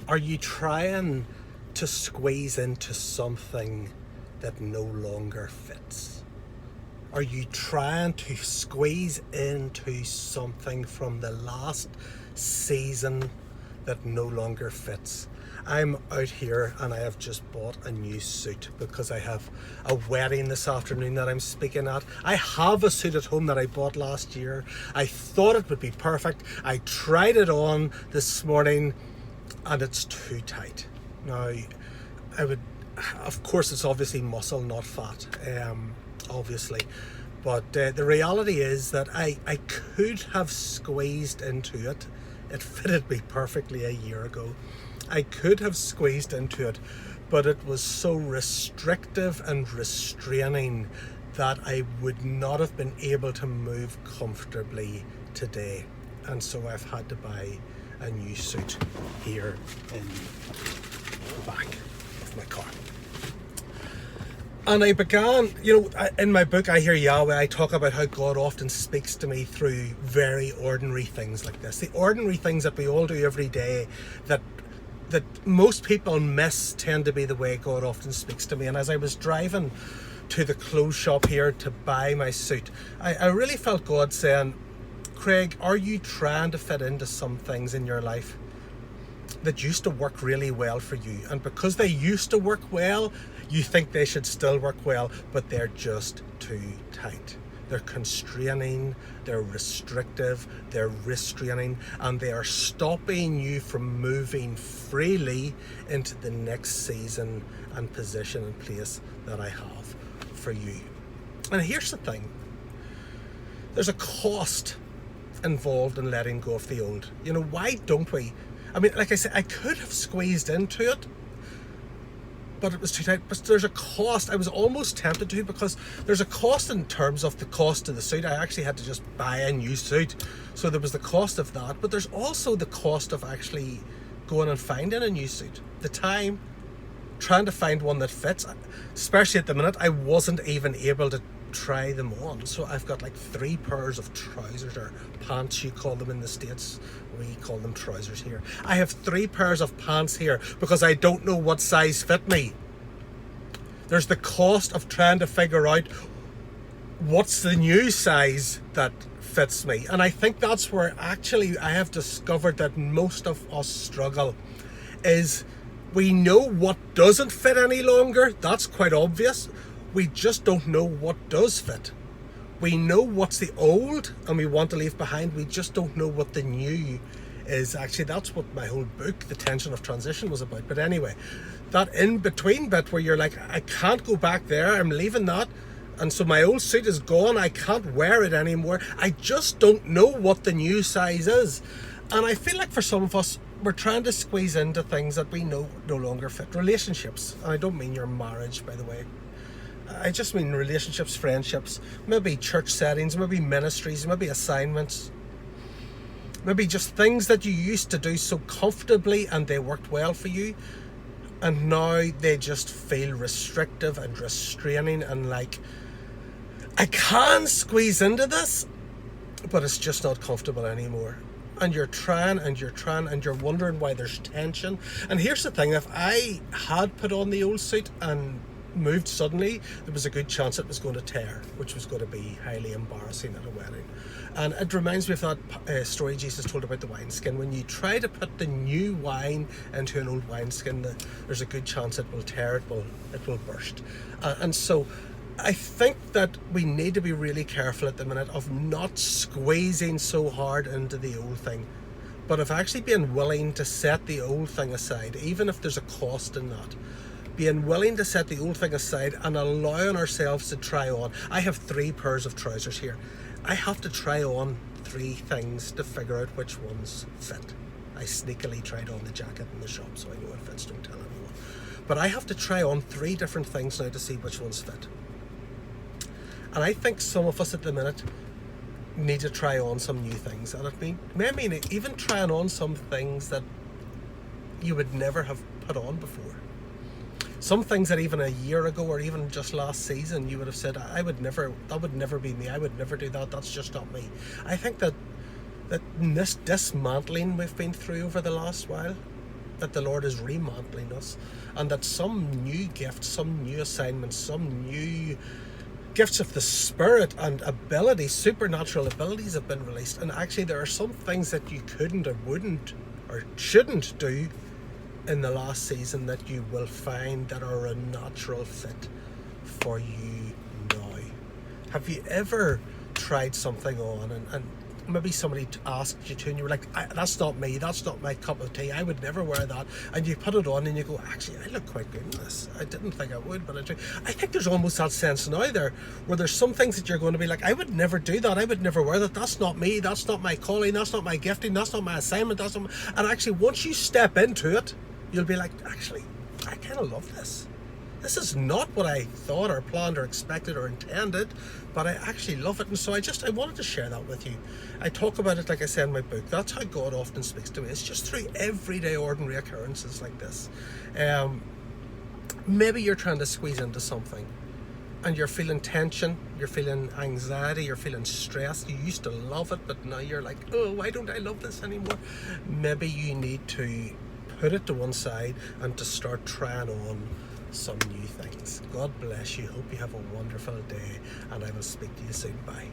Are you trying to squeeze into something that no longer fits? Are you trying to squeeze into something from the last season that no longer fits? I'm out here and I have just bought a new suit because I have a wedding this afternoon that I'm speaking at. I have a suit at home that I bought last year. I thought it would be perfect. I tried it on this morning and it's too tight. Now, of course, it's obviously muscle, not fat, obviously. But the reality is that I could have squeezed into it. It fitted me perfectly a year ago. I could have squeezed into it, but it was so restrictive and restraining that I would not have been able to move comfortably today. And so I've had to buy a new suit here in the back of my car. And I began, in my book, I Hear Yahweh, I talk about how God often speaks to me through very ordinary things like this. The ordinary things that we all do every day that most people miss tend to be the way God often speaks to me. And as I was driving to the clothes shop here to buy my suit, I really felt God saying, Craig, are you trying to fit into some things in your life that used to work really well for you? And because they used to work well, you think they should still work well, but they're just too tight. They're constraining, they're restrictive, they're restraining, and they are stopping you from moving freely into the next season and position and place that I have for you. And here's the thing. There's a cost involved in letting go of the old. Why don't we? I mean, like I said, I could have squeezed into it, but it was too tight. But there's a cost. I was almost tempted to, because there's a cost in terms of the cost of the suit. I actually had to just buy a new suit, so there was the cost of that. But there's also the cost of actually going and finding a new suit. The time, trying to find one that fits. Especially at the minute, I wasn't even able to try them on. So I've got like 3 pairs of trousers, or pants you call them in the States. We call them trousers here. I have 3 pairs of pants here because I don't know what size fit me. There's the cost of trying to figure out what's the new size that fits me. And I think that's where actually I have discovered that most of us struggle, is we know what doesn't fit any longer. That's quite obvious. We just don't know what does fit. We know what's the old and we want to leave behind. We just don't know what the new is. Actually, that's what my whole book, The Tension of Transition, was about. But anyway, that in-between bit where you're like, I can't go back there, I'm leaving that. And so my old suit is gone, I can't wear it anymore. I just don't know what the new size is. And I feel like for some of us, we're trying to squeeze into things that we know no longer fit. Relationships, and I don't mean your marriage, by the way. I just mean relationships, friendships, maybe church settings, maybe ministries, maybe assignments, maybe just things that you used to do so comfortably and they worked well for you, and now they just feel restrictive and restraining and like, I can squeeze into this, but it's just not comfortable anymore. And you're trying and you're trying and you're wondering why there's tension. And here's the thing, if I had put on the old suit and moved suddenly, there was a good chance it was going to tear, which was going to be highly embarrassing at a wedding. And it reminds me of that story Jesus told about the wineskin. When you try to put the new wine into an old wineskin, there's a good chance it will tear, it will burst. And so I think that we need to be really careful at the minute of not squeezing so hard into the old thing, but of actually being willing to set the old thing aside, even if there's a cost in that. Being willing to set the old thing aside and allowing ourselves to try on. I have 3 pairs of trousers here. I have to try on 3 things to figure out which ones fit. I sneakily tried on the jacket in the shop, so I know it fits, don't tell anyone. But I have to try on 3 different things now to see which ones fit. And I think some of us at the minute need to try on some new things. And it may mean even trying on some things that you would never have put on before. Some things that even a year ago or even just last season you would have said, that would never be me, I would never do that, that's just not me. I think that this dismantling we've been through over the last while that the Lord is remantling us, and that some new gift, some new assignment, some new gifts of the Spirit and abilities, supernatural abilities have been released. And actually there are some things that you couldn't or wouldn't or shouldn't do in the last season that you will find that are a natural fit for you now. Have you ever tried something on and maybe somebody asked you to, and you were like, that's not me, that's not my cup of tea, I would never wear that, and you put it on and you go, actually I look quite good in this, I didn't think I would, but I do. I think there's almost that sense now there where there's some things that you're going to be like, I would never do that, I would never wear that, that's not me, that's not my calling, that's not my gifting, that's not my assignment, that's not my... And actually once you step into it, you'll be like, actually I kind of love this. This is not what I thought or planned or expected or intended, but I actually love it. And so I wanted to share that with you. I talk about it, like I said in my book. That's how God often speaks to me. It's just through everyday ordinary occurrences like this. Maybe you're trying to squeeze into something and you're feeling tension, you're feeling anxiety, you're feeling stress. You used to love it, but now you're like, oh, why don't I love this anymore? Maybe you need to put it to one side and to start trying on some new things. God bless you. Hope you have a wonderful day, and I will speak to you soon. Bye.